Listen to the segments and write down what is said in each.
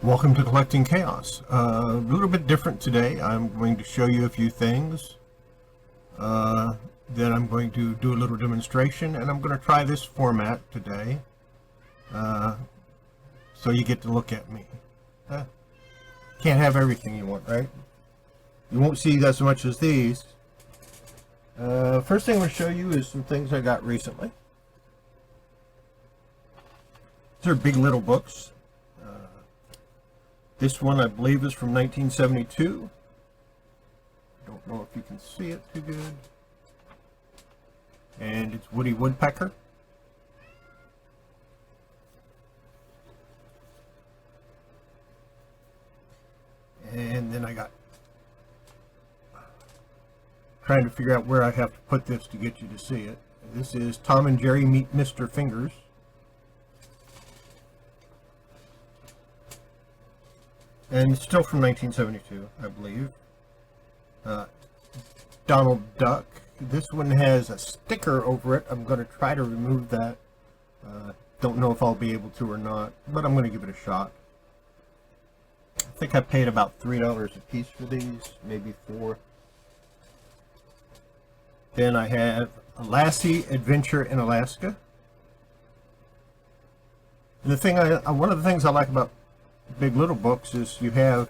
Welcome to Collecting Chaos. A little bit different today. I'm going to show you a few things. Then I'm going to do a little demonstration, and I'm going to try this format today. So you get to look at me. Can't have everything you want, right? You won't see as much as these. First thing I'm going to show you is some things I got recently. These are Big Little books. This one, I believe, is from 1972. Don't know if you can see it too good. And it's Woody Woodpecker. And then I got trying to figure out where I have to put this to get you to see it. This is Tom and Jerry Meet Mr. Fingers. And it's still from 1972, I believe. Donald Duck. This one has a sticker over it. I'm going to try to remove that. Don't know if I'll be able to or not, but I'm going to give it a shot. I think I paid about $3 a piece for these, maybe $4. Then I have a Lassie Adventure in Alaska. And the thing one of the things I like about Big Little books is you have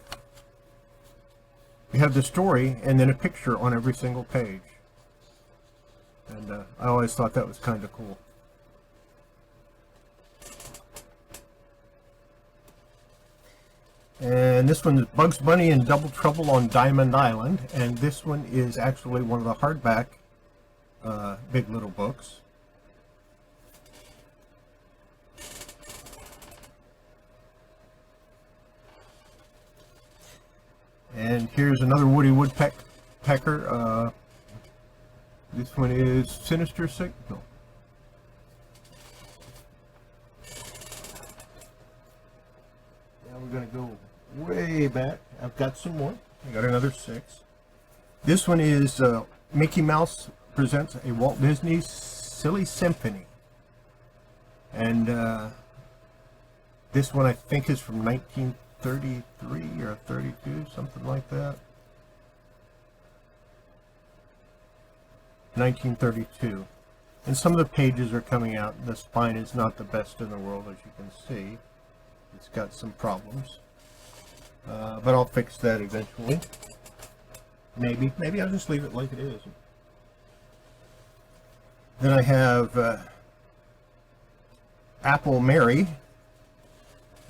the story and then a picture on every single page, and I always thought that was kind of cool. And this one is Bugs Bunny and Double Trouble on Diamond Island, and this one is actually one of the hardback Big Little books. And here's another Woody Woodpecker. This one is Sinister Signal. Now we're going to go way back. I've got some more. I got another 6. This one is Mickey Mouse Presents a Walt Disney Silly Symphony. And this one I think is from 1933 or 32, something like that. 1932. And some of the pages are coming out. The spine is not the best in the world, as you can see. It's got some problems. But I'll fix that eventually. Maybe I'll just leave it like it is. Then I have Apple Mary,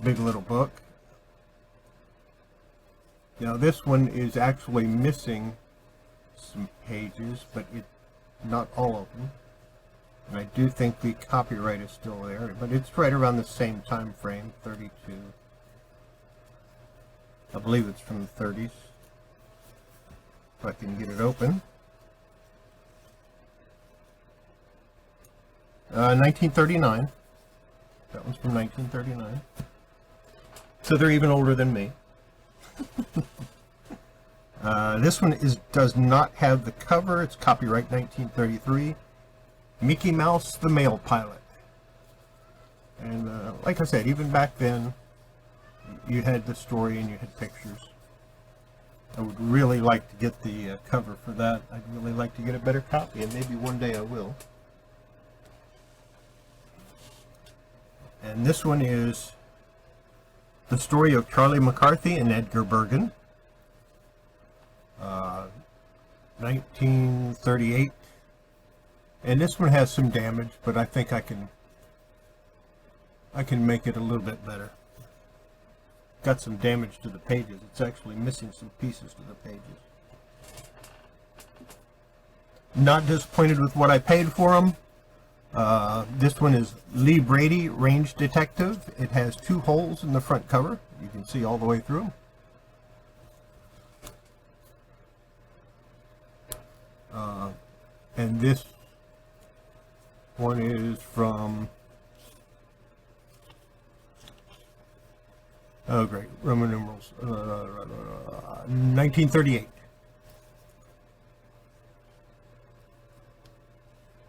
Big Little book. You know, this one is actually missing some pages, but not all of them. And I do think the copyright is still there, but it's right around the same time frame, 32. I believe it's from the 30s. If I can get it open. 1939. That one's from 1939. So they're even older than me. This one does not have the cover. It's copyright 1933. Mickey Mouse, the Mail Pilot. And like I said, even back then, you had the story and you had pictures. I would really like to get the cover for that. I'd really like to get a better copy, and maybe one day I will. And this one is the story of Charlie McCarthy and Edgar Bergen. 1938. And this one has some damage, but I think I can make it a little bit better. Got some damage to the pages. It's actually missing some pieces to the pages. Not disappointed with what I paid for them. This one is Lee Brady, Range Detective. It has 2 holes in the front cover. You can see all the way through. And this one is from, oh great, Roman numerals, 1938.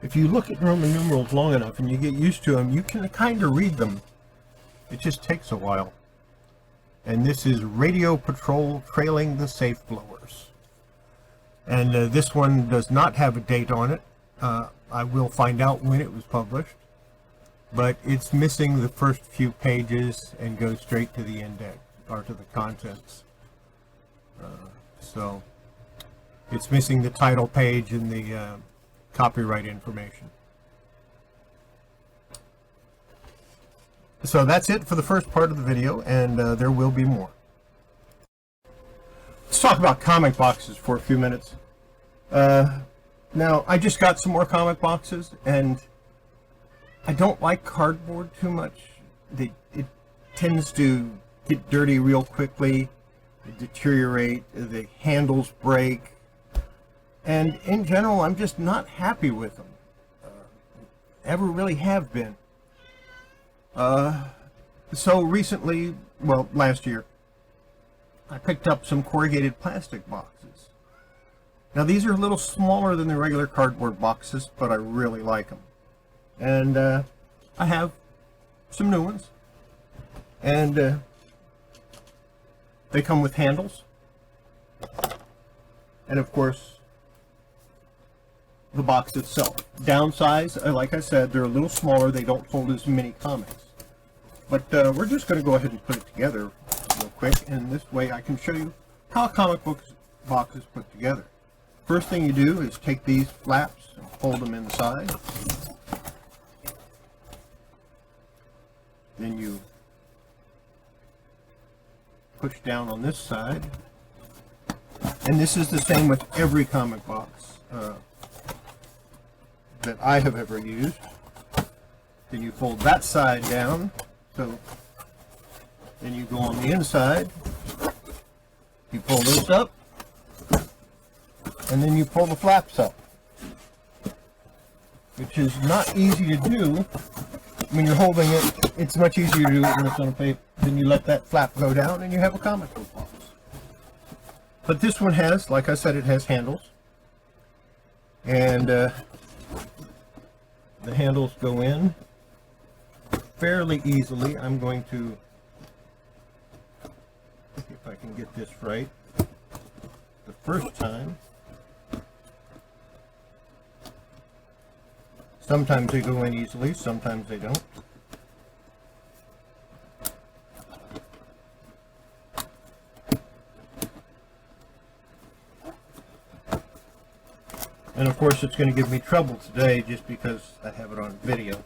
If you look at Roman numerals long enough and you get used to them, you can kind of read them. It just takes a while. and this is Radio Patrol Trailing the Safe Blowers. And this one does not have a date on it. I will find out when it was published, but it's missing the first few pages and goes straight to the index, or to the contents. So it's missing the title page and the copyright information. So that's it for the first part of the video, and there will be more. Let's talk about comic boxes for a few minutes. Now, I just got some more comic boxes, and I don't like cardboard too much. It tends to get dirty real quickly, deteriorate, the handles break, and in general, I'm just not happy with them. Ever really have been. So recently, well, last year, I picked up some corrugated plastic boxes. Now these are a little smaller than the regular cardboard boxes, but I really like them. And I have some new ones. And they come with handles. And of course, the box itself. Downsize, like I said, they're a little smaller. They don't hold as many comics. But we're just going to go ahead and put it together real quick, and this way I can show you how a comic box is put together. First thing you do is take these flaps and fold them inside. Then you push down on this side. And this is the same with every comic box that I have ever used. Then you fold that side down. So then you go on the inside, you pull this up, and then you pull the flaps up, which is not easy to do. When you're holding it, it's much easier to do it when it's on a paper. Then you let that flap go down and you have a comic book box. But this one has, like I said, it has handles. And the handles go in fairly easily. I'm going to see if I can get this right the first time. Sometimes they go in easily, sometimes they don't. And of course it's going to give me trouble today just because I have it on video.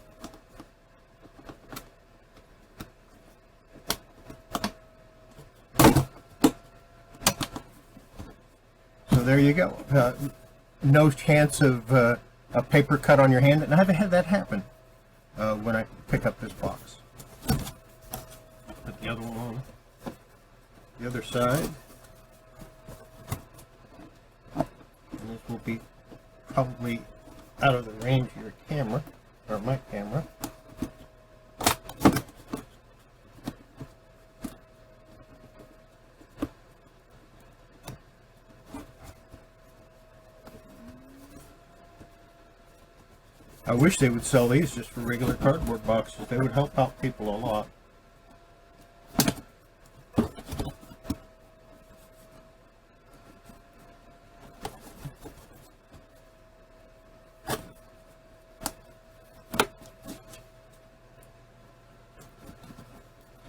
There you go. No chance of a paper cut on your hand, and I haven't had that happen when I pick up this box. Put the other one on the other side, and this will be probably out of the range of your camera, or my camera. I wish they would sell these just for regular cardboard boxes. They would help out people a lot.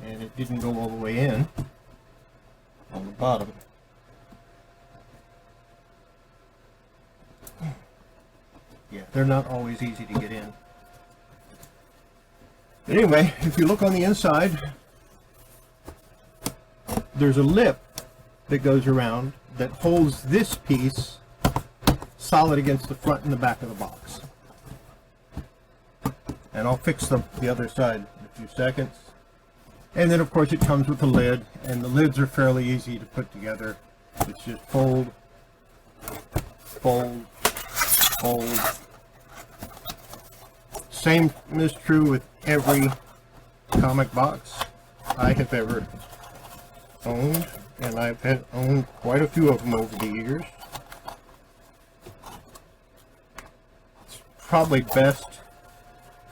And it didn't go all the way in on the bottom. Yeah, they're not always easy to get in. But anyway, if you look on the inside, there's a lip that goes around that holds this piece solid against the front and the back of the box. And I'll fix the other side in a few seconds. And then of course it comes with a lid, and the lids are fairly easy to put together. It's just fold, fold, fold. Same is true with every comic box I have ever owned, and I've owned quite a few of them over the years. It's probably best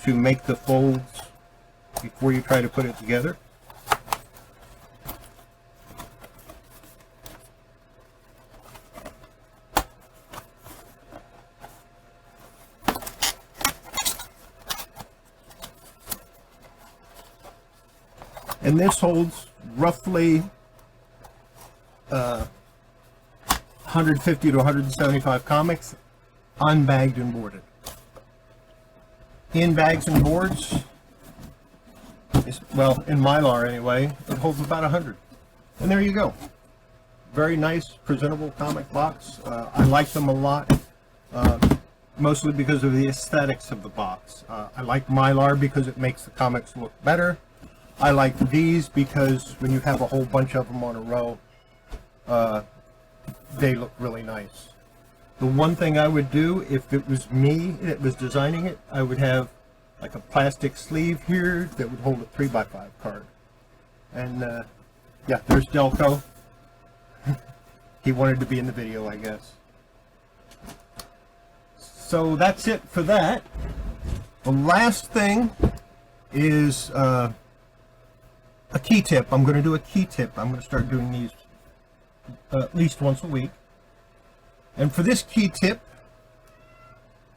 to make the folds before you try to put it together. And this holds roughly 150 to 175 comics, unbagged and boarded. In bags and boards, well, in Mylar anyway, it holds about 100. And there you go. Very nice, presentable comic box. I like them a lot, mostly because of the aesthetics of the box. I like Mylar because it makes the comics look better. I like these because when you have a whole bunch of them on a row, they look really nice. The one thing I would do if it was me that was designing it, I would have like a plastic sleeve here that would hold a 3x5 card. And yeah, there's Delco. He wanted to be in the video, I guess. So that's it for that. The last thing is a key tip. I'm going to do a key tip. I'm going to start doing these at least once a week. And for this key tip,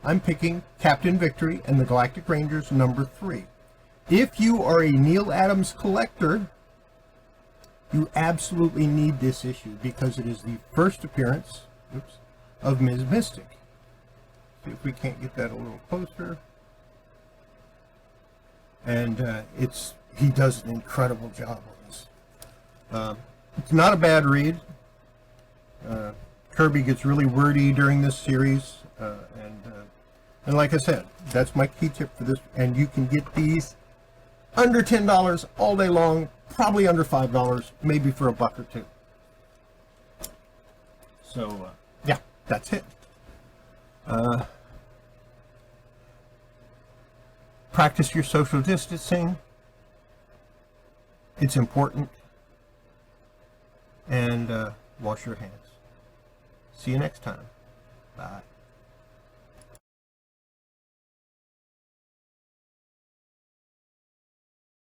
I'm picking Captain Victory and the Galactic Rangers #3. If you are a Neil Adams collector, you absolutely need this issue because it is the first appearance, of Ms. Mystic. See if we can't get that a little closer. And he does an incredible job on this. It's not a bad read. Kirby gets really wordy during this series, and like I said, that's my key tip for this. And you can get these under $10 all day long, probably under $5, maybe for $1 or $2. So yeah, that's it. Practice your social distancing. It's important. And wash your hands. See you next time. Bye.